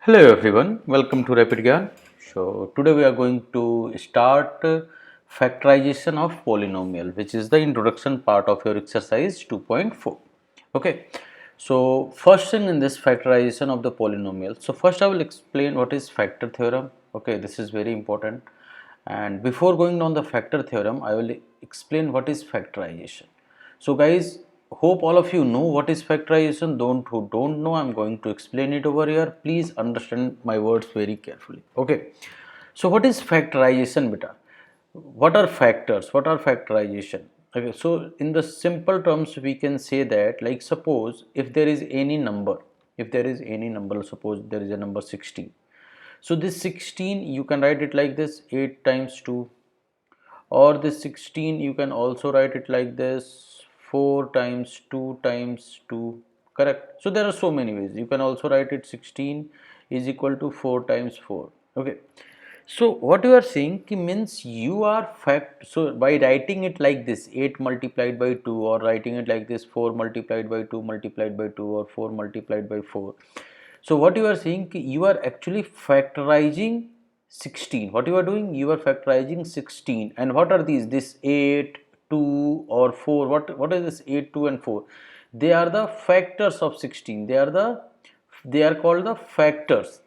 Hello everyone, welcome to Rapid Gyan. So today we are going to start factorization of polynomial, which is the introduction part of your exercise 2.4. Okay, so first thing in this factorization of the polynomial. So first I will explain what is factor theorem. Okay, this is very important. And before going on the factor theorem, I will explain what is factorization. So guys, hope all of you know what is factorization. Who don't know, I'm going to explain it over here. Please understand my words very carefully. Okay, so what is factorization, beta? What are factors? What are factorization? Okay, so in the simple terms we can say that, like, suppose if there is any number, suppose there is a number 16. So this 16 you can write it like this, 8 times 2, or this 16 you can also write it like this, 4 times 2 times 2. Correct. So there are so many ways. You can also write it 16 is equal to 4 times 4. Okay, so what you are saying means you are so by writing it like this, 8 multiplied by 2, or writing it like this, 4 multiplied by 2 multiplied by 2, or 4 multiplied by 4. So what you are saying, you are actually factorizing 16. What you are doing, you are factorizing 16. And what are these? This 8, 2 or 4. What is this 8, 2 and 4? They are the factors of 16. They are called the factors.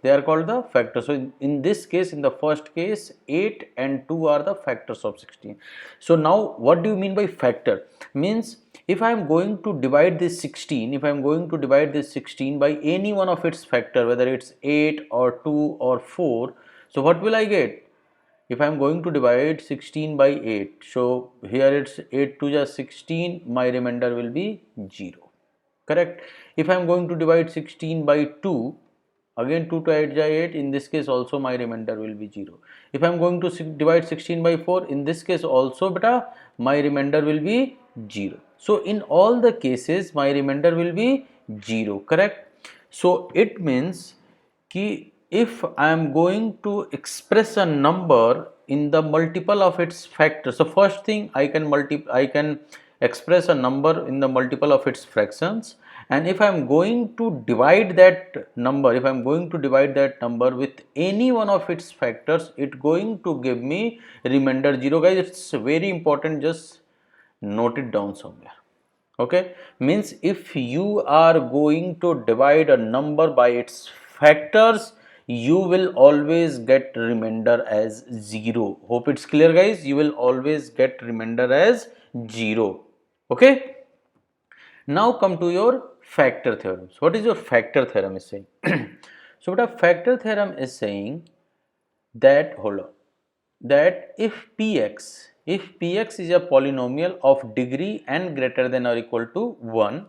So in this case, in the first case, 8 and 2 are the factors of 16. So now what do you mean by factor? Means if I am going to divide this 16, by any one of its factor, whether it's 8 or 2 or 4, so what will I get? If I am going to divide 16 by 8, so here it's 8 to just 16, my remainder will be 0. Correct. If I am going to divide 16 by 2, again 2 to 8 is 8, in this case also my remainder will be 0. If I am going to divide 16 by 4, in this case also beta my remainder will be 0. So in all the cases my remainder will be 0. Correct. So it means कि if I am going to express a number in the multiple of its factors, so first thing I can express a number in the multiple of its fractions, and if I am going to divide that number, with any one of its factors, it going to give me remainder 0. Guys, it's very important, just note it down somewhere. Okay, means if you are going to divide a number by its factors, you will always get remainder as 0. Hope it's clear, guys. You will always get remainder as 0. Okay, now come to your factor theorems. What is your factor theorem is saying? So what a factor theorem is saying that, hold on, that if px is a polynomial of degree n greater than or equal to 1,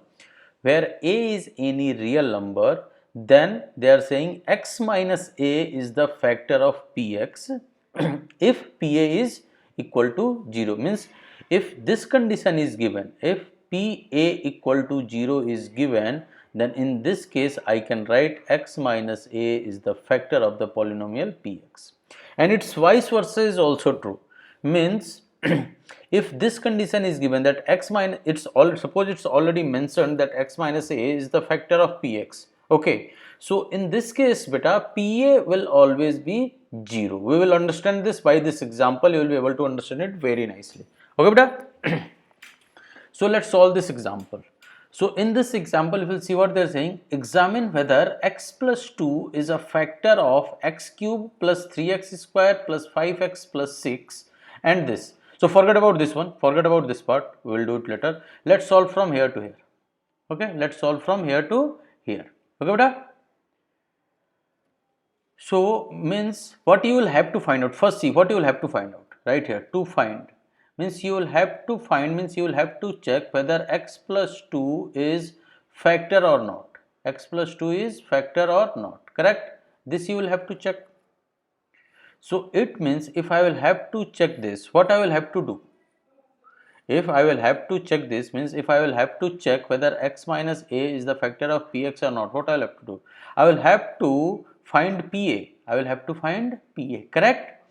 where a is any real number, then they are saying x minus a is the factor of px if pa is equal to 0. Means if this condition is given, if pa equal to 0 is given, then in this case I can write x minus a is the factor of the polynomial px. And its vice versa is also true. Means if this condition is given that x minus, suppose it's already mentioned that x minus a is the factor of px. Okay, so in this case beta, pa will always be 0. We will understand this by this example. You will be able to understand it very nicely. Okay beta. So let's solve this example. So in this example, you will see what they are saying. Examine whether x plus 2 is a factor of x cube plus 3x square plus 5x plus 6 and this. So forget about this one, forget about this part, we will do it later. Let's solve from here to here. Okay, let's solve from here to here. Okay beta. So means what you will have to find out. First see what you will have to find out right here. To find means you will have to check whether x plus 2 is factor or not. X plus 2 is factor or not. Correct. This you will have to check. So it means if I will have to check this, what I will have to do? If I will have to check this, means if I will have to check whether x minus a is the factor of px or not, what I will have to do? I will have to find pa. Correct.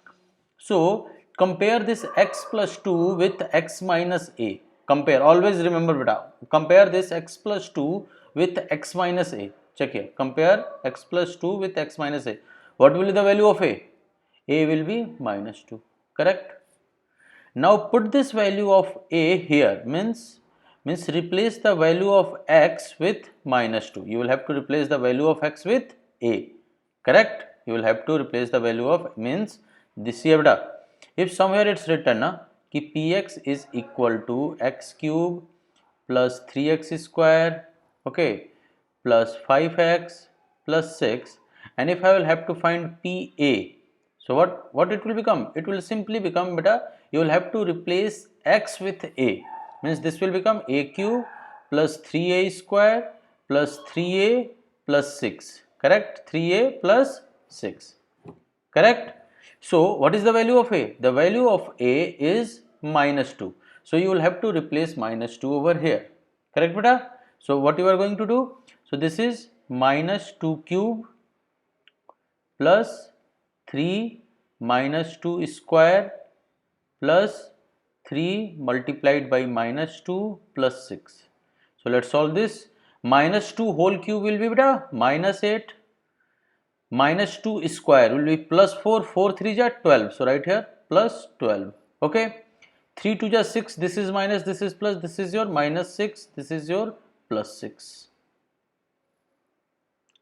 So compare this x plus 2 with x minus a. Compare, always remember beta, compare this x plus 2 with x minus a. check here, compare x plus 2 with x minus a. What will be the value of a? A will be minus 2, correct? Now put this value of a here, means replace the value of x with minus 2. You will have to replace the value of x with a, correct? You will have to replace the value of, means this here beta. If somewhere it's written na ki px is equal to x cube plus 3x square, okay, plus 5x plus 6, and if I will have to find PA, so what it will become? It will simply become beta, you will have to replace x with a, means this will become a cube plus 3a square plus 3a plus 6, correct? 3a plus 6, correct? So what is the value of a? The value of a is minus 2. So you will have to replace minus 2 over here, correct beta? So what you are going to do? So this is minus 2 cube plus 3 minus 2 square plus 3 multiplied by minus 2 plus 6. So let's solve this. Minus 2 whole cube will be beta minus 8, minus 2 square will be plus 4, 4 3 are 12, so right here plus 12, okay. 3 2 are 6, this is minus, this is plus, this is your minus 6, this is your plus 6,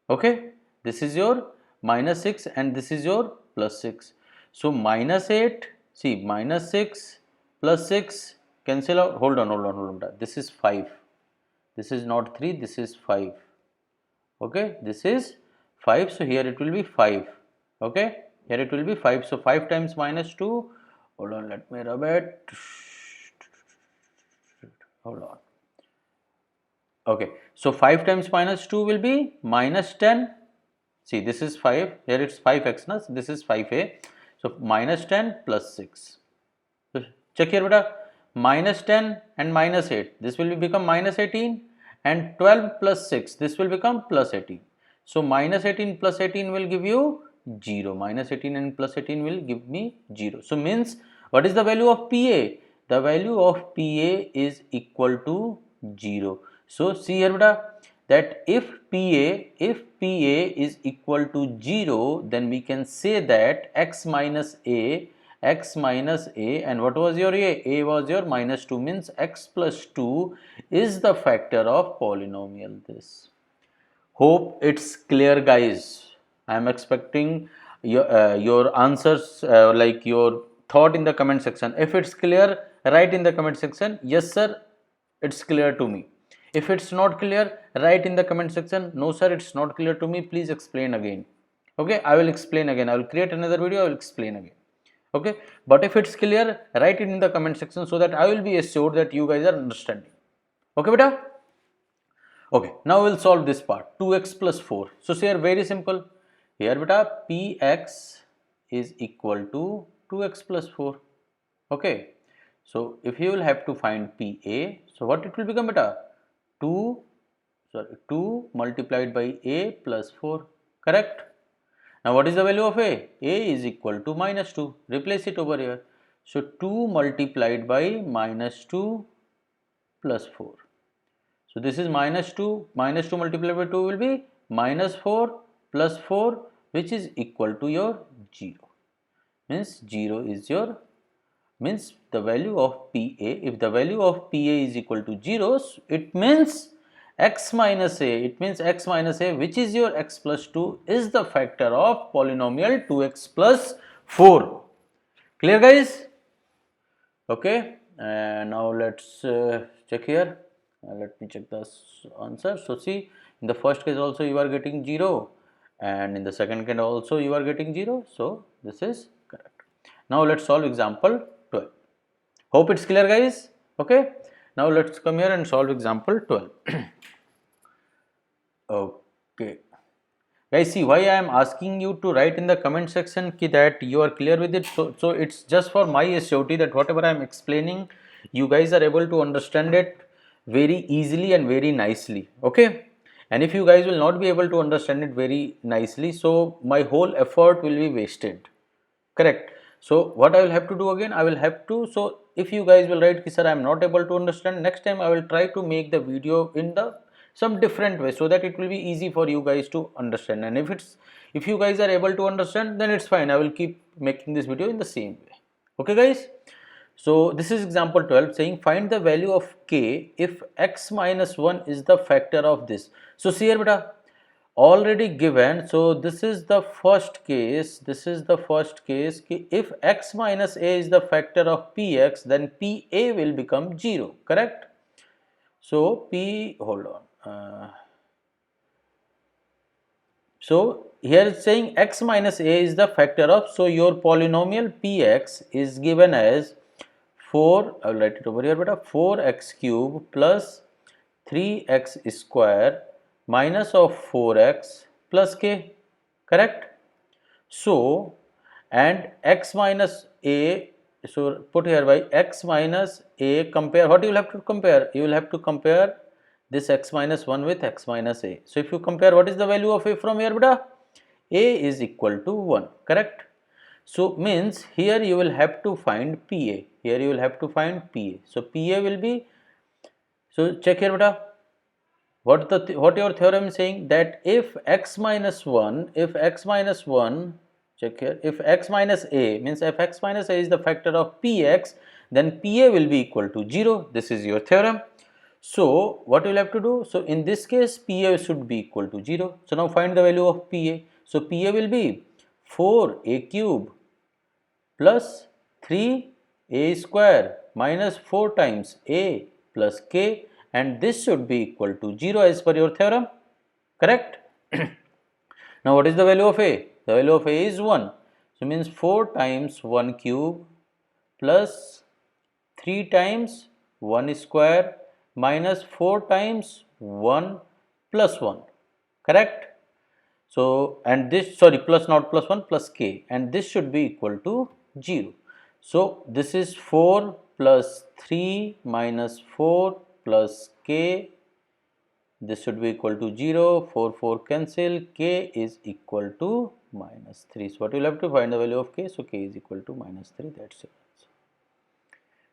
okay. This is your minus 6 and this is your plus 6. So minus 8, see, minus 6 plus 6 cancel out, hold on, this is 5, this is not 3, this is 5, okay, this is 5, so here it will be 5, okay, here it will be 5, so 5 times minus 2, hold on, let me rub it, hold on, okay, so 5 times minus 2 will be minus 10, see this is 5, here it's 5x, na? So this is 5a, so minus 10 plus 6, so check here beta, minus 10 and minus 8, this will become minus 18, and 12 plus 6, this will become plus 18. So minus 18 plus 18 will give you 0. Minus 18 and plus 18 will give me 0. So means what is the value of PA? The value of PA is equal to 0. So see here beta, that if PA is equal to 0, then we can say that x minus a, and what was your a? A was your minus 2, means x plus 2 is the factor of polynomial this. Hope it's clear guys. I am expecting your answers, like your thought in the comment section. If it's clear, write in the comment section, yes sir, it's clear to me. If it's not clear, write in the comment section, no sir, it's not clear to me, please explain again. Okay, I will explain again, I will create another video, I will explain again. Okay, but if it's clear, write it in the comment section so that I will be assured that you guys are understanding. Okay beta? Okay, now we'll solve this part, 2x plus 4. So here very simple, here beta px is equal to 2x plus 4. Okay, so if you will have to find pa, so what it will become beta? 2 multiplied by a plus 4, correct? Now what is the value of a? A is equal to minus 2, replace it over here. So 2 multiplied by minus 2 plus 4. So this is minus 2 multiplied by 2 will be minus 4 plus 4, which is equal to your 0. Means 0 is your, means the value of PA, if the value of PA is equal to 0, it means x minus a, which is your x plus 2 is the factor of polynomial 2x plus 4. Clear guys? Okay, and now let's check here. Let me check the answer. So see, in the first case also you are getting 0, and in the second case also you are getting 0. So this is correct. Now let's solve example 12. Hope it's clear guys. Okay, now let's come here and solve example 12. Okay guys, see why I am asking you to write in the comment section that you are clear with it. So it's just for my surety that whatever I am explaining, you guys are able to understand it very easily and very nicely. Okay, and if you guys will not be able to understand it very nicely, so my whole effort will be wasted, correct? So what I will have to do again, I will have to, so if you guys will write sir I am not able to understand, next time I will try to make the video in the some different way, so that it will be easy for you guys to understand. And if you guys are able to understand, then it's fine. I will keep making this video in the same way. Okay guys, so this is example 12 saying find the value of k if x minus 1 is the factor of this. So see here beta, already given, so this is the first case, if x minus a is the factor of px, then pa will become 0, correct? So hold on, so here it's saying x minus a is the factor of, so your polynomial px is given as 4, I will write it over here beta, 4x cube plus 3x square minus of 4x plus k, correct? So, and x minus a, so put here by x minus a, compare, what you will have to compare? You will have to compare this x minus 1 with x minus a. So, if you compare, what is the value of a from here beta? A is equal to 1, correct? So, means here you will have to find PA, here you will have to find PA. So, PA will be, so check here beta, what your theorem is saying, that if x minus 1, check here, if x minus a, means if x minus a is the factor of px, then PA will be equal to 0. This is your theorem. So, what you will have to do? So, in this case, PA should be equal to 0. So, now find the value of PA. So, PA will be 4a cube plus 3a square minus 4 times a plus k, and this should be equal to 0 as per your theorem, correct? Now, what is the value of a? The value of a is 1. So, means 4 times 1 cube plus 3 times 1 square minus 4 times 1 plus 1, correct? So, and this, sorry, plus, not plus 1, plus k, and this should be equal to 0. So, this is 4 plus 3 minus 4 plus k, this should be equal to 0, 4 cancel, k is equal to minus 3. So, what you will have to find the value of k? So, k is equal to minus 3, that's it.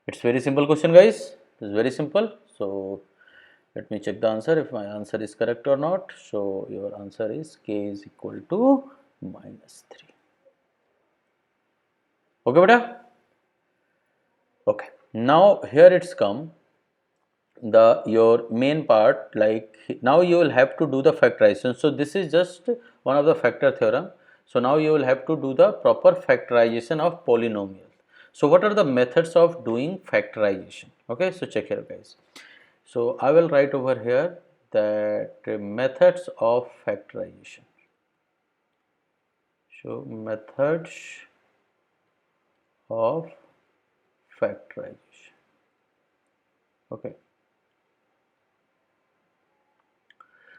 It's very simple question guys, it is very simple. So, let me check the answer if my answer is correct or not. So, your answer is k is equal to minus 3. Okay beta? Okay. Now, here it's come your main part, like now you will have to do the factorization. So, this is just one of the factor theorem. So, now you will have to do the proper factorization of polynomial. So, what are the methods of doing factorization? Okay, so check here guys. So, I will write over here that methods of factorization. So, methods of factorization. Okay.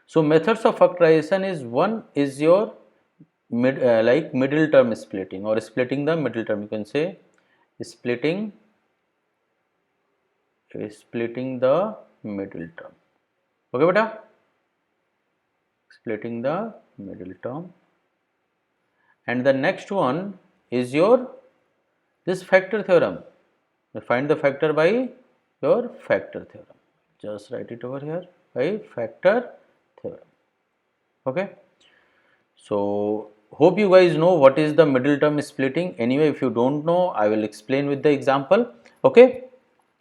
So, methods of factorization is, one is your like middle term splitting or splitting the middle term. You can say splitting the middle term. Okay beta, splitting the middle term. And the next one is your this factor theorem. You find the factor by your factor theorem. Just write it over here, by factor theorem. Okay. So, hope you guys know what is the middle term splitting. Anyway, if you don't know, I will explain with the example. Okay.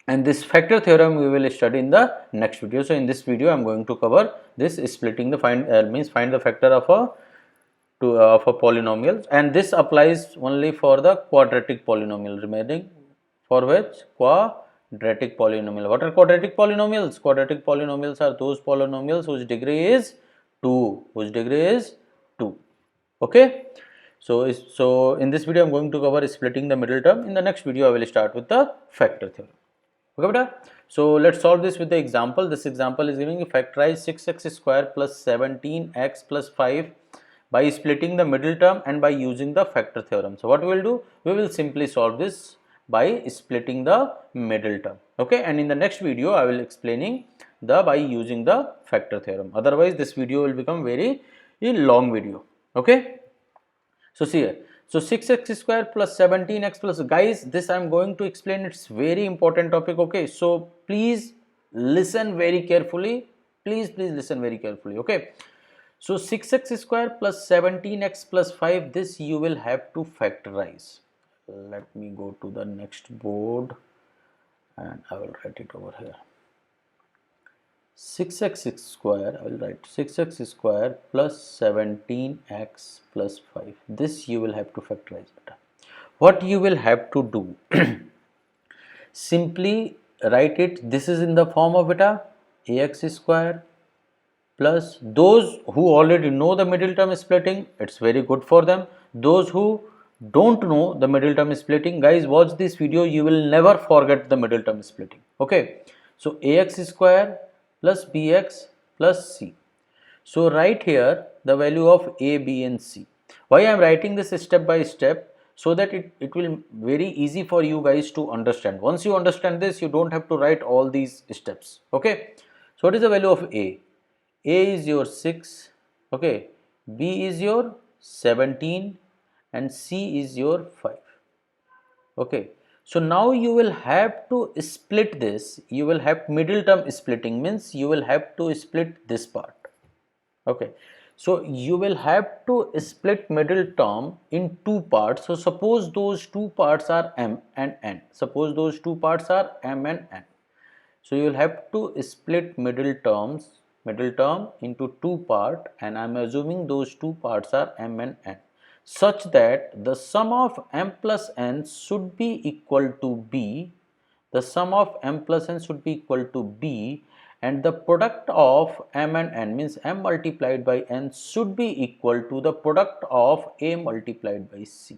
And this factor theorem we will study in the next video. So, in this video I am going to cover this splitting the find the factor of a polynomial, and this applies only for the quadratic polynomial remaining, for which quadratic polynomial. What are quadratic polynomials? Quadratic polynomials are those polynomials whose degree is 2, okay. So in this video I am going to cover splitting the middle term. In the next video I will start with the factor theorem. Okay beta? So let's solve this with the example. This example is giving you factorize 6x square plus 17x plus 5 by splitting the middle term and by using the factor theorem. So what we will do? We will simply solve this by splitting the middle term. Okay, and in the next video I will explaining by using the factor theorem. Otherwise this video will become very long video. Okay. So see here. So 6x square plus 17x plus, guys, this I am going to explain. It's very important topic. Okay, so please listen very carefully. Please listen very carefully. Okay, so 6x square plus 17x plus 5, this you will have to factorize. Let me go to the next board and I will write it over here. 6x square, I will write 6x square plus 17x plus 5. This you will have to factorize. What you will have to do, simply write it, this is in the form of beta ax square plus, those who already know the middle term splitting, it's very good for them. Those who don't know the middle term splitting, guys, watch this video, you will never forget the middle term splitting. Okay, so ax square plus bx plus c. So write here the value of a, b and c. Why I am writing this step by step? So that it will very easy for you guys to understand. Once you understand this, you don't have to write all these steps. Okay, so what is the value of a? A is your 6, okay, B is your 17 and C is your 5. Okay, so now you will have to split this, you will have middle term splitting, means you will have to split this part. Okay, so you will have to split middle term in two parts. So suppose those two parts are m and n. Suppose those two parts are m and n. So you will have to split middle term into two parts, and I am assuming those two parts are m and n, such that the sum of m plus n should be equal to b. The sum of m plus n should be equal to b, and the product of m and n, means m multiplied by n, should be equal to the product of a multiplied by c.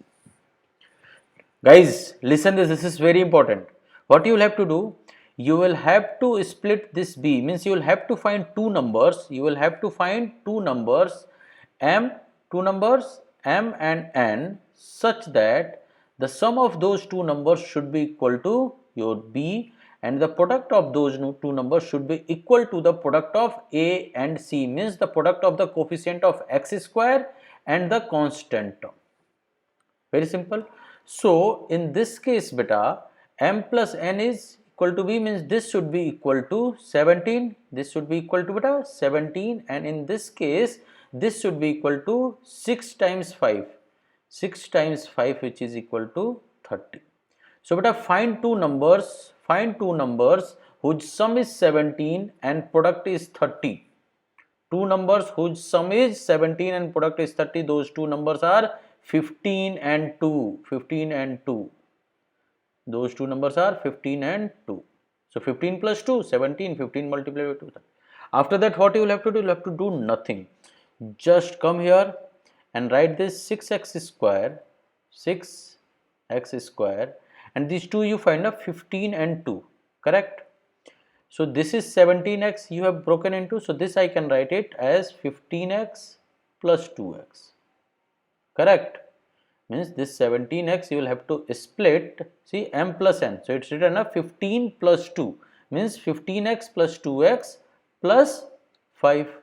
Guys, listen this is very important. What you will have to do, you will have to split this b, means you will have to find two numbers, m and n, such that the sum of those two numbers should be equal to your b, and the product of those two numbers should be equal to the product of a and c, means the product of the coefficient of x square and the constant term. Very simple. So in this case, beta, m plus n is equal to b, means this should be equal to 17, this should be equal to beta 17, and in this case this should be equal to 6 times 5, 6 times 5, which is equal to 30. So beta, find two numbers whose sum is 17 and product is 30. Two numbers whose sum is 17 and product is 30, those two numbers are 15 and 2, 15 and 2. Those two numbers are 15 and 2. So 15 plus 2, 17, 15 multiplied by 2. After that, what you will have to do? You will have to do nothing. Just come here and write this 6x square, and these two you find out 15 and 2, correct? So this is 17x you have broken into, so this I can write it as 15x plus 2x, correct? Means this 17x you will have to split, see, m plus n, so it's written as 15 plus 2, means 15x plus 2x plus 5.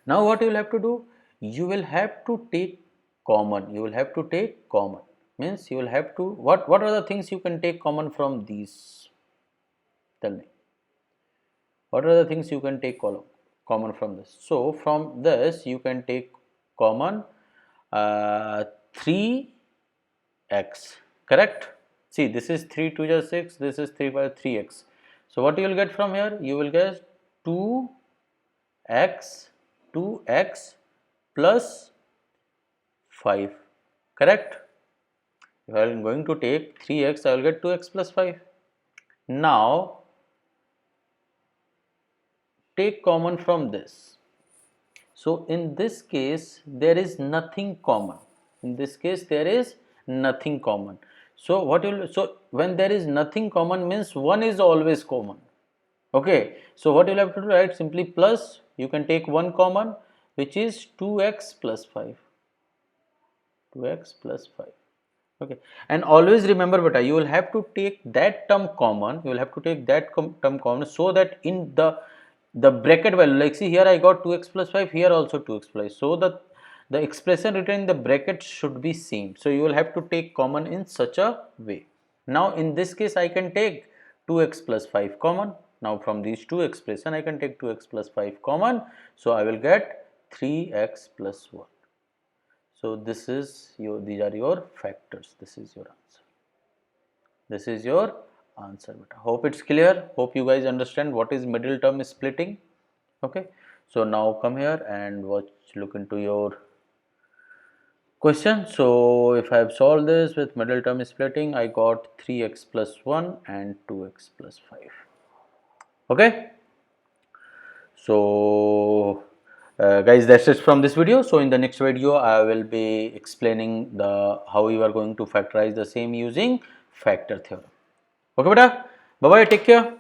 Now what you will have to do? You will have to take common, means you will have to, what are the things you can take common from these? Tell me, what are the things you can take common from this? So from this you can take common 3x, correct? See, this is 3 2 is 6, this is 3 by 3x. So what you will get from here? You will get 2x plus 5, correct? If I am going to take 3x, I will get 2x plus 5. Now take common from this. So in this case there is nothing common. So what you will, so when there is nothing common means one is always common. Okay. So what you will have to do, right? Simply plus, you can take one common, which is 2x plus 5. Okay, and always remember beta, you will have to take that term common, so that in the bracket value, like see here I got 2x plus 5, here also 2x plus 5, so the expression written in the bracket should be same. So you will have to take common in such a way. Now in this case I can take 2x plus 5 common, Now from these two expression I can take 2x plus 5 common, so I will get 3x plus 1. So this is these are your factors. This is your answer. This is your answer, beta. Hope it's clear. Hope you guys understand what is middle term splitting. Okay, so now come here and look into your question. So if I have solved this with middle term splitting, I got 3x plus 1 and 2x plus 5. Okay, so guys, that's it from this video. So in the next video I will be explaining how you are going to factorize the same using factor theorem. Okay beta, bye bye, take care.